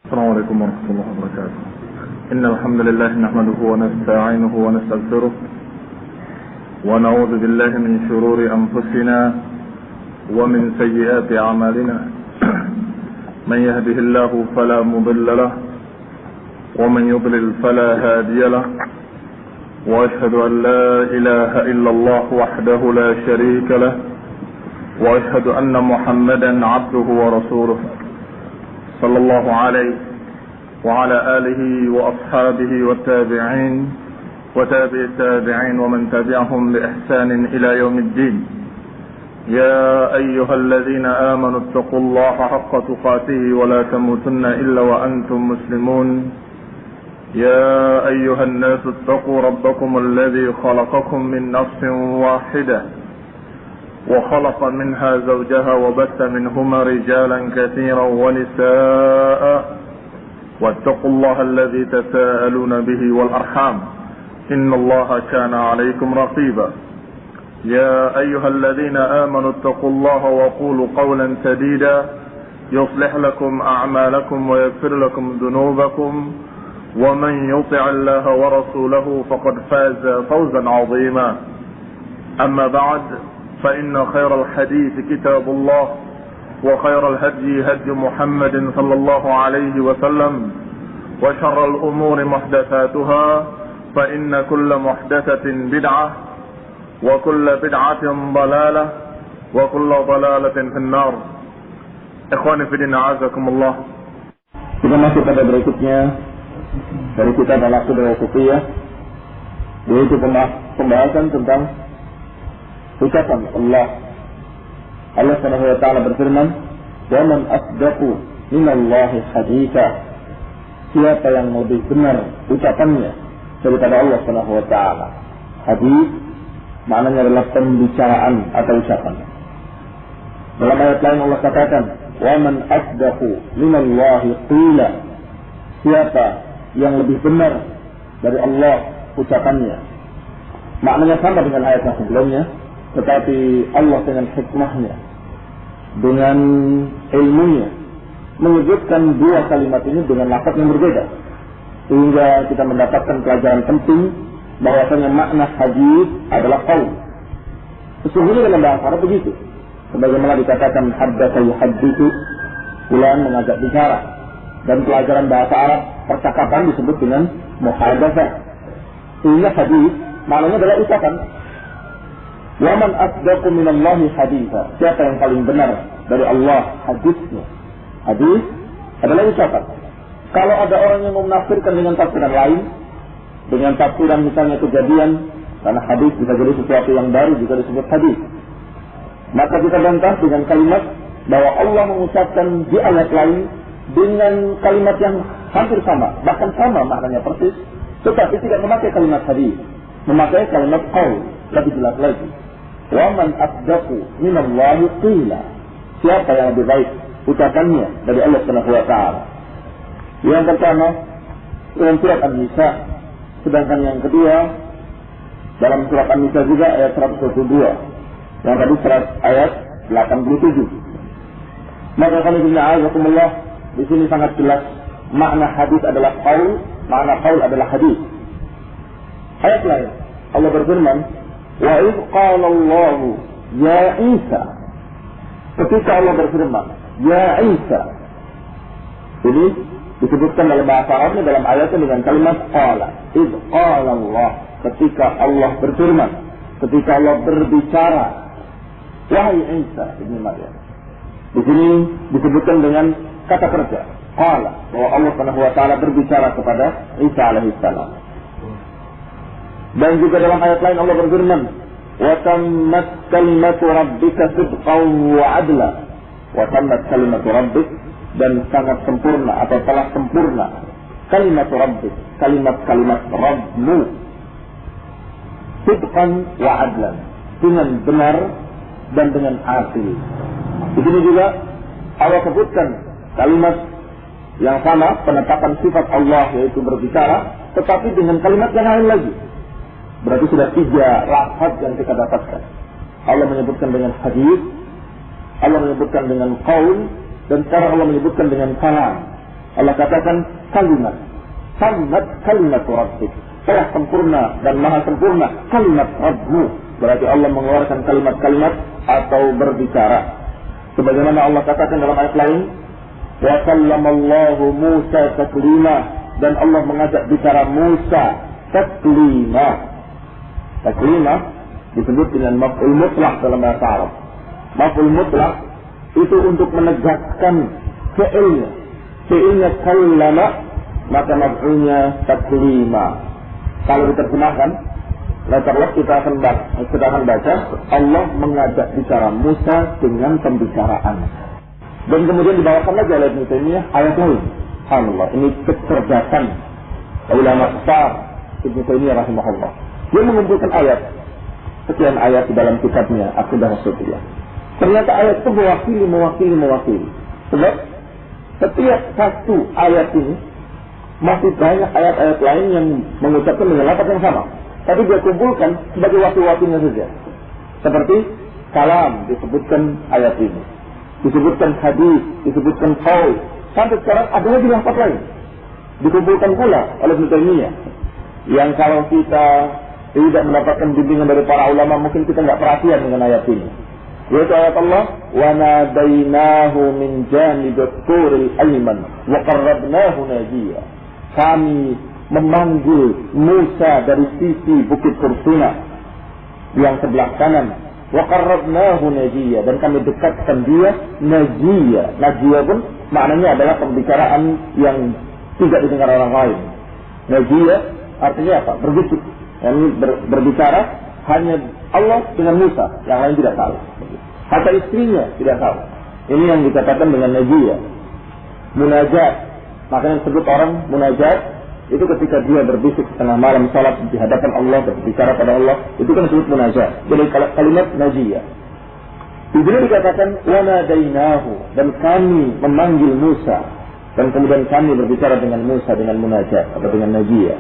السلام عليكم ورحمة الله وبركاته. إن الحمد لله نحمده ونستعينه ونستغفره ونعوذ بالله من شرور أنفسنا ومن سيئات أعمالنا. من يهده الله فلا مضل له ومن يضلل فلا هادي له، وأشهد أن لا إله إلا الله وحده لا شريك له، وأشهد أن محمدا عبده ورسوله صلى الله عليه وعلى آله وأصحابه والتابعين وتابع التابعين ومن تبعهم بإحسان إلى يوم الدين. يا أيها الذين آمنوا اتقوا الله حق تقاته ولا تموتن إلا وأنتم مسلمون. يا أيها الناس اتقوا ربكم الذي خلقكم من نفس واحدة وخلق منها زوجها وبث منهما رجالا كثيرا ونساء، واتقوا الله الذي تساءلون به والأرحام إن الله كان عليكم رقيبا. يا أيها الذين آمنوا اتقوا الله وقولوا قولا سديدا يصلح لكم أعمالكم ويغفر لكم ذنوبكم، ومن يطع الله ورسوله فقد فاز فوزا عظيما. أما بعد، فإن خير الحديث كتاب الله، وخير الهدي هدي محمد صلى الله عليه وسلم، وشر الأمور محدثاتها، فإن كل محدثة بدعة، وكل بدعة ضلالة، وكل ضلالة في النار. Ikhwani fi din, a'azakumullah. Kita masuk pada berikutnya dari kitab Al-Aqidah Wasithiyah, yaitu pembahasan tentang ucapan Allah. Allah Subhanahu wa taala berfirman, "Wa man asdaqu minallahi haditsa." Siapa yang lebih benar ucapannya daripada Allah Subhanahu wa taala? Hadits maknanya adalah pembicaraan atau ucapan. Dalam ayat lain Allah katakan, "Wa man asdaqu minallahi qila." Siapa yang lebih benar dari Allah ucapannya? Maknanya sama dengan ayat yang sebelumnya, tetapi Allah dengan hikmahnya, dengan ilmunya, menyebutkan dua kalimat ini dengan lafaz yang berbeda, sehingga kita mendapatkan pelajaran penting bahwasanya makna hadis adalah qaul. Sesungguhnya dalam bahasa Arab begitu, sebagaimana dikatakan haddatsa yuhadditsu, fulan mengajak bicara, dan pelajaran bahasa Arab percakapan disebut dengan muhadatsah. Sehingga hadis maknanya adalah ucapan. Wa man asdaqu minallahi haditsa. Siapa yang paling benar dari Allah hadisnya? Hadis adalah ucapan. Kalau ada orang yang menafsirkan dengan tafsiran lain, dengan tafsiran misalnya kejadian, karena hadis bisa jadi sesuatu yang baru juga disebut hadis, maka kita bantah dengan kalimat bahwa Allah mengucapkan di ayat lain dengan kalimat yang hampir sama, bahkan sama maknanya persis, tetapi tidak memakai kalimat hadis, memakai kalimat qaul. Lebih jelas lagi, wa man asdaqu minallahi qila. Siapa yang lebih baik ucapannya dari Allah Subhanahu wa taala? Yang pertama dalam surat An-Nisa, sedangkan yang kedua dalam surat An-Nisa juga ayat 122. Yang tadi ayat 87. Maka kami billahi di sini sangat jelas makna hadis adalah qaul, makna qaul adalah hadis. Ayat lain Allah berfirman, "Wa idz qala Allah ya Isa." Ketika Allah berfirman, "Ya Isa." Jadi disebutkan dalam bahasa Arabnya dalam ayatnya dengan kalimat qala. Idz qala Allah, ketika Allah berfirman, ketika Allah berbicara, wahai Isa ibn Maryam. Di sini disebutkan dengan kata kerja qala, bahwa Allah Subhanahu wa taala berbicara kepada Isa alaihi salam. Dan juga dalam ayat lain Allah berfirman, "Wa tammat kalimatu rabbika sidqan wa 'adla." Wa tammat kalimatu rabbik, dan sangat sempurna atau telah sempurna kalimat rabbik, kalimat-kalimat Rabbmu, sidqan wa 'adlan, dengan benar dan dengan adil. Di sini juga Allah sebutkan kalimat yang sama, penetapan sifat Allah yaitu berbicara, tetapi dengan kalimat yang lain lagi. Berarti sudah 3 lafaz yang kita dapatkan. Allah menyebutkan dengan hadis, Allah menyebutkan dengan qaul, dan sekarang Allah menyebutkan dengan kalam. Allah katakan kalimat kalimat Rabbik, telah sempurna dan maha sempurna kalimat Rabbmu. Berarti Allah mengeluarkan kalimat-kalimat atau berbicara. Sebagaimana Allah katakan dalam ayat lain, wa kallamallahu Musa taklima, dan Allah mengajak bicara Musa taklima. Taklima disebut dengan maf'ul mutlaq dalam bahasa Arab. Maf'ul mutlaq itu untuk menegaskan fi'ilnya kallama, maka maf'ulnya taklima. Kalau diterjemahkan, letter kita akan baca Allah mengajak bicara Musa dengan pembicaraan. Dan kemudian dibawakan lagi oleh Ibnu Taimiyah ayat lain. Subhanallah, ini kecerdasan ulama besar Ibnu Taimiyah rahimahullah. Dia mengumpulkan sekian ayat di dalam kitabnya Aqidah Wasithiyah. Ternyata ayat itu mewakili. Sebab setiap satu ayat ini masih banyak ayat-ayat lain yang mengucapkan dengan lafaz yang sama, tapi dia kumpulkan sebagai wakil-wakilnya saja. Seperti kalam disebutkan ayat ini, disebutkan hadis, disebutkan qaul. Sampai sekarang ada lagi lafaz lain dikumpulkan pula oleh Ibnu Taimiyah, yang kalau kita tidak mendapatkan bimbingan dari para ulama mungkin kita nggak perhatian dengan ayat ini. Yaitu ayat Allah, wa nadainahu min janibit turil ayman wa qarrabnahu najiya. Kami memanggil Musa dari sisi bukit Tursina yang sebelah kanan, wa qarrabnahu najiya, dan kami dekatkan dia najiya. Najiya pun maknanya adalah pembicaraan yang tidak didengar orang lain. Najiya artinya apa? Berbisik. Yang berbicara hanya Allah dengan Musa, yang lain tidak tahu. Hatta istrinya tidak tahu. Ini yang dikatakan dengan najiya. Munajat, makanya disebut orang munajat itu ketika dia berbisik tengah malam salat di hadapan Allah, berbicara pada Allah, itu kan disebut munajat. Jadi kalimat najiya. Di sini dikatakan wa nadainahu, dan kami memanggil Musa, dan kemudian kami berbicara dengan Musa dengan munajat atau dengan najiya.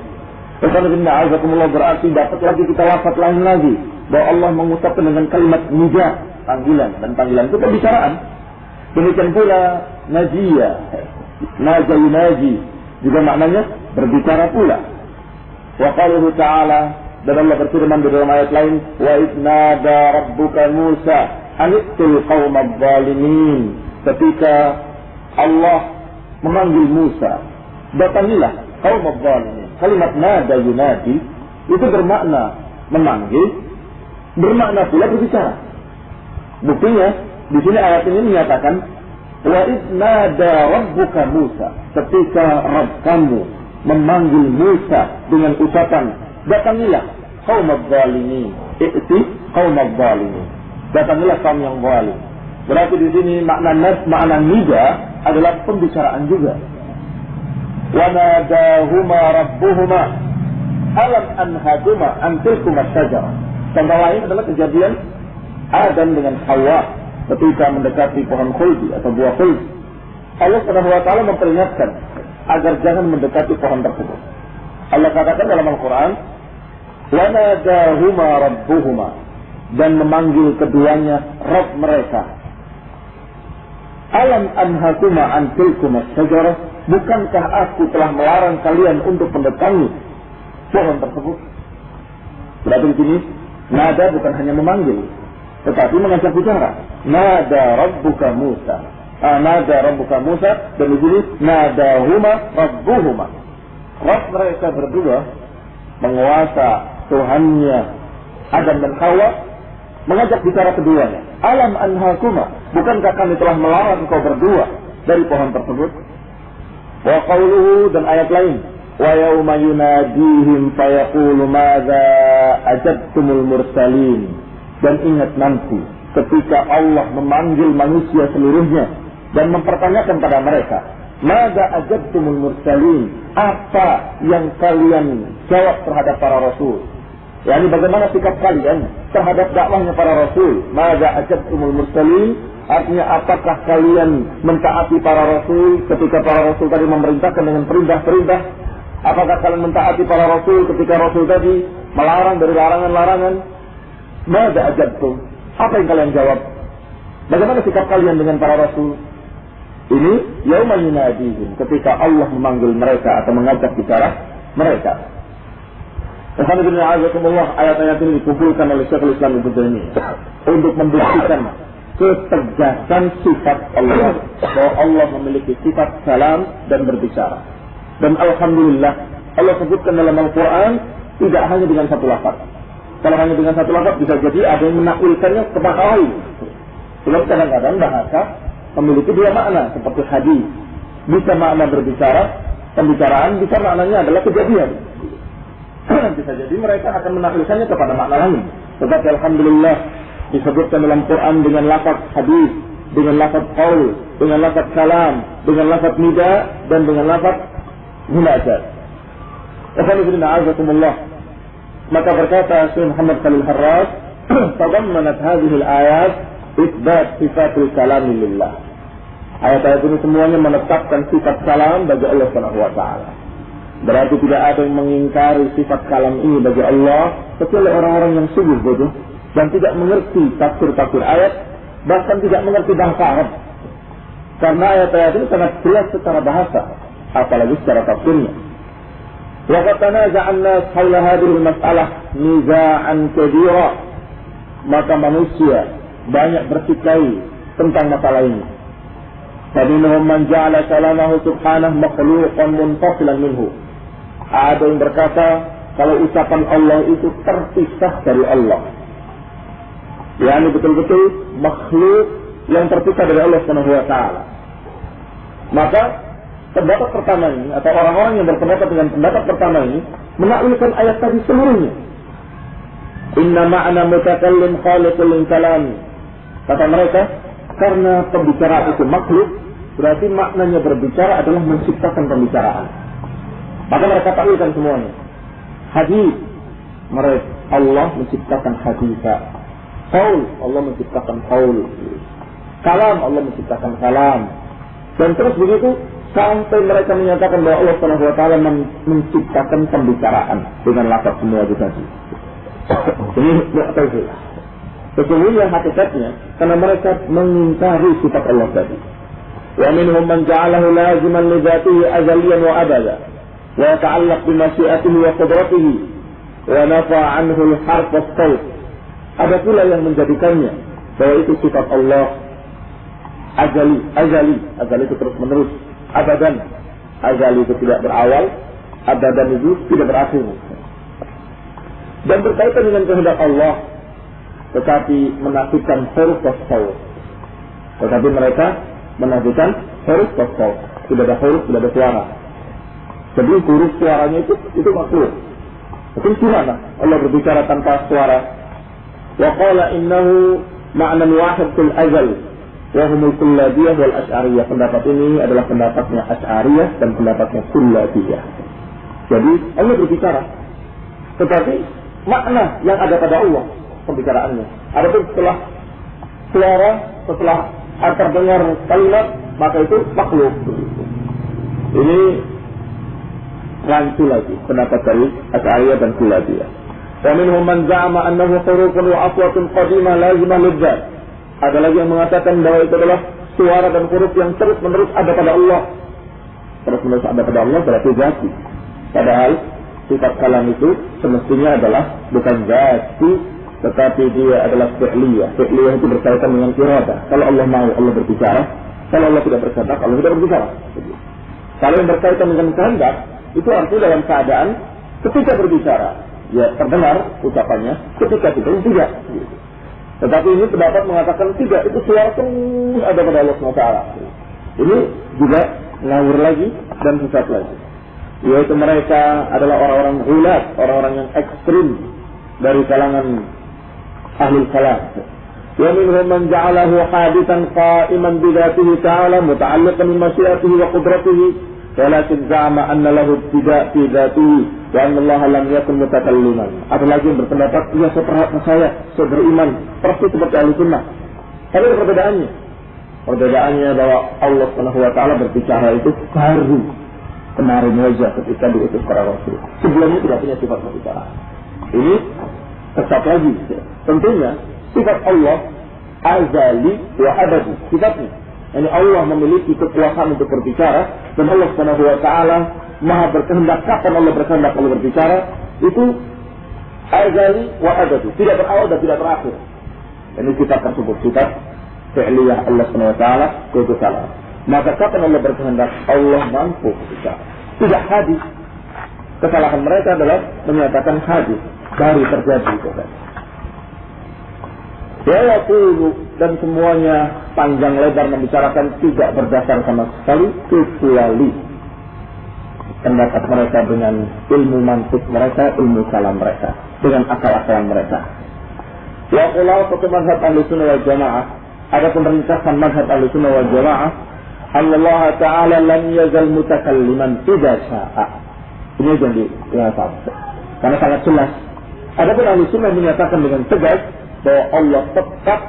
Alhamdulillah, berarti dapat lagi kita lafaz lain lagi bahwa Allah mengucapkan dengan kalimat nida, panggilan, dan panggilan itu pembicaraan. Demikian pula najiya, naji juga maknanya berbicara pula. Wa qaluhu ta'ala, dan Allah berfirman di dalam ayat lain, wa idnada rabbuka Musa aniqtil qaumadh dhalimin. Ketika Allah memanggil Musa, datangilah qaumadh dhalimin. Kalimat nada yunadi itu bermakna memanggil, bermakna pula berbicara. Buktinya di sini ayat ini menyatakan wa idnada rabbuka Musa, ketika Rabb kamu memanggil Musa dengan ucapan datangilah qaumadh dhalimin, i'ti qaumadh dhalimin, datangilah kaum yang zalim. Berarti di sini makna nida adalah pembicaraan juga. Wa nadahuma rabbuhuma alam anhaduma an tilkuma syajarah. Contoh lain adalah kejadian Adam dengan Hawa ketika mendekati pohon khuldi atau buah khuldi. Allah Subhanahu wa taala memperingatkan agar jangan mendekati pohon tersebut. Allah katakan dalam Al-Qur'an, wa nadahuma rabbuhuma, dan memanggil keduanya Rabb mereka. Alam anhakuma an tilkuma syajarah, bukankah aku telah melarang kalian untuk mendatangi pohon tersebut? Berarti di sini nada bukan hanya memanggil, tetapi mengajak bicara. Nada rabbuka Musa, nada rabbuka Musa, dan di sini nadahuma rabbuhuma. Rabb mereka berdua, penguasa Tuhannya Adam dan Hawa, mengajak bicara keduanya. Alam anhakuma, bukankah kami telah melarang kau berdua dari pohon tersebut? Wa qawluhu, dan ayat lain, wa yawma yunadihim fayaqulu madza ajabtumul mursalin, dan ingat nanti ketika Allah memanggil manusia seluruhnya dan mempertanyakan pada mereka, madza ajabtumul mursalin, apa yang kalian jawab terhadap para rasul? Yani bagaimana sikap kalian terhadap dakwahnya para rasul? Madza ajabtumul mursalin, artinya apakah kalian mentaati para rasul ketika para rasul tadi memerintahkan dengan perintah-perintah? Apakah kalian mentaati para rasul ketika rasul tadi melarang dari larangan-larangan? Madza ajabtum, apa yang kalian jawab? Bagaimana sikap kalian dengan para rasul? Ini yauma yunadihim, ketika Allah memanggil mereka atau mengajak bicara mereka. Alhamdulillah, ayat-ayat ini dikumpulkan oleh Syekhul Islam Ibnu Taimiyah untuk membuktikan ketegasan sifat Allah, bahwa Allah memiliki sifat kalam dan berbicara. Dan alhamdulillah, Allah sebutkan dalam Al-Quran tidak hanya dengan satu lafaz. Kalau hanya dengan satu lafaz bisa jadi ada yang menakwilkannya ke makna lain. Sebab kadang-kadang bahasa memiliki dua makna, seperti hadis. Bisa makna berbicara, pembicaraan, bisa maknanya adalah kejadian. Bisa jadi mereka akan menakwilkannya kepada makna lain. Tetapi alhamdulillah disebutkan dalam Quran dengan lafaz hadis, dengan lafaz qaul, dengan lafaz kalam, dengan lafaz nida, dan dengan lafaz munajat. Alhamdulillah. Maka berkata Syekh Muhammad Khalil Harras, tadammanat hadhihi al-ayat isbat sifatul kalam lillah. Ayat-ayat ini semuanya menetapkan sifat kalam bagi Allah Subhanahu wa taala. Berarti tidak ada yang mengingkari sifat kalam ini bagi Allah kecuali orang-orang yang sungguh bodoh dan tidak mengerti tafsir-tafsir ayat, bahkan tidak mengerti bahasa Arab. Karena ayat-ayat ini sangat jelas secara bahasa, apalagi secara tafsirnya. Wa qad tanaza'a an-nas haula hadhihi al-mas'alah niza'an kabira. Maka manusia banyak bertikai tentang masalah ini. Faminhum man ja'ala kalamahu subhanahu makhluqan munfasilan minhu. Ada yang berkata kalau ucapan Allah itu terpisah dari Allah. Yani betul-betul makhluk yang terpisah dari Allah Subhanahu wa taala. Maka pendapat pertama ini atau orang-orang yang berpendapat dengan pendapat pertama ini menakwilkan ayat tadi seluruhnya. Inna ma'na mutakallim khaliqul kalam. Kata mereka, karena pembicaraan itu makhluk, berarti maknanya berbicara adalah menciptakan pembicaraan. Maka mereka takwilkan semuanya. Hadis, mereka Allah menciptakan hadisa. Qaul, Allah menciptakan qaul. Kalam, Allah menciptakan kalam. Dan terus begitu sampai mereka menyatakan bahwa Allah Subhanahu wa taala menciptakan pembicaraan dengan lafaz semua itu tadi. Ini mu'tazilah. Sesungguhnya hakikatnya karena mereka mengingkari sifat Allah tadi. Wa minhum man ja'alahu laziman li dzatihi azaliyan wa abada wa yata'allaq bi masyiatihi wa qudratihi wa nafa 'anhu al-harf was-sawt. Ada pula yang menjadikannya bahwa itu sifat Allah azali itu terus menerus, abadan, azali itu tidak berawal, abadan itu tidak berakhir. Dan berkaitan dengan kehendak Allah, tetapi menafikan huruf was-sawt. Tetapi mereka menafikan huruf was-sawt. Tidak ada huruf, tidak ada suara. Jadi huruf suaranya itu makhluk. Tapi gimana Allah berbicara tanpa suara? Wa qala innahu ma'nan wahid fil azal wa humul kullabiyah wal asy'ariyah. Pendapat ini adalah pendapatnya Asy'ariyah dan pendapatnya Kullabiyah. Jadi Allah berbicara, tetapi makna yang ada pada Allah pembicaraannya. Adapun setelah suara, setelah terdengar kalimat, maka itu makhluk. Ini rancu lagi pendapat dari Asy'ariyah dan Kullabiyah. Wa minhum man za'ama annahu hurufun wa aswatun qadimah lazimah lidzat. Ada lagi yang mengatakan bahwa itu adalah suara dan huruf yang terus-menerus ada pada Allah. Terus-menerus ada pada Allah berarti zati. Padahal sifat kalam itu semestinya adalah bukan zati, tetapi dia adalah fi'liyah. Fi'liyah itu berkaitan dengan iradah. Kalau Allah mau, Allah berbicara. Kalau Allah tidak berkehendak, Allah tidak berbicara. Kalau yang berkaitan dengan kehendak, itu artinya dalam keadaan ketika berbicara, ya terdengar ucapannya, ketika tidak. Tetapi ini pendapat mengatakan tidak, itu suara terus ada pada Allah SWT. Ini juga ngawur lagi dan sesat lagi. Yaitu mereka adalah orang-orang ulat, orang-orang yang ekstrim dari kalangan ahli kalam. Wa minhum man ja'alahu hadithan qa'iman bi dzatihi ta'ala muta'alliqan bi masyiatihi wa qudratihi walakin za'ama anna lahu ibtida' fi dzatihi wa anna Allah lam yakun mutakalliman. Ada lagi yang berpendapat, ya saya beriman persis seperti ahli sunnah. Tapi ada perbedaannya. Perbedaannya bahwa Allah Subhanahu wa taala berbicara itu baru kemarin saja ketika diutus para rasul. Sebelumnya tidak punya sifat berbicara. Ini tetap lagi. Tentunya sifat Allah azali wa abadi. Sifatnya Ini Allah memiliki kekuasaan untuk berbicara, dan Allah Subhanahu wa taala Maha berkehendak. Kapan Allah berkehendak Allah berbicara? Itu azali wa abadi, tidak berawal dan tidak berakhir. Ini kitab tersebut kitab fi'liyah Allah Subhanahu wa taala, itu salah. Maka kapan Allah berkehendak, Allah mampu berbicara. Tidak hadis. Kesalahan mereka adalah menyatakan hadis baru terjadi itu kan. Ya yaqulu, dan semuanya panjang lebar membicarakan tidak berdasar sama sekali kecuali pendapat mereka dengan ilmu mantik mereka, ilmu kalam mereka, dengan akal-akalan mereka. Wa qala satu mazhab Ahlussunnah wal Jamaah, ada pemerintahan mazhab Ahlussunnah wal Jamaah, Allah Ta'ala lam yazal mutakalliman idza syaa. Ini jadi karena sangat jelas. Adapun Ahlussunnah menyatakan dengan tegas bahwa Allah tetap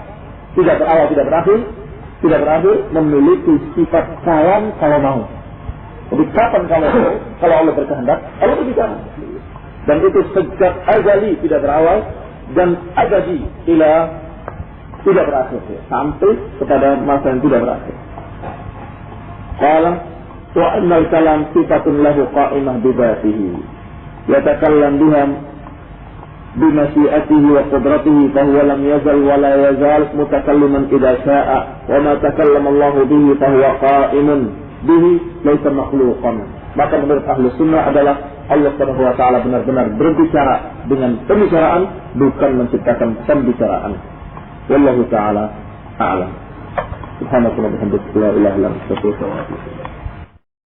tidak berawal, tidak berakhir, memiliki sifat kalam kalau mau. Jadi kapan kalau Allah berkehendak, Allah berbicara. Dan itu sejak azali tidak berawal dan abadi tidak berakhir, sampai kepada masa yang tidak berakhir. Qala wa annal kalam sifatun lahu qa'imah bi dzatihi yatakallam biha بمشيئته وقدرته فهو لم يزل ولا يزال متكلما إذا شاء وما تكلم الله به فهو قائم به ليس مخلوقا. Maka menurut ahli sunnah adalah Allah Subhanahu wa taala benar-benar berbicara dengan pembicaraan, bukan menciptakan pembicaraan. Wallahu taala a'lam. Subhanallahi wa bihamdihi la ilaha illa anta astaghfiruka wa atubu ilaik.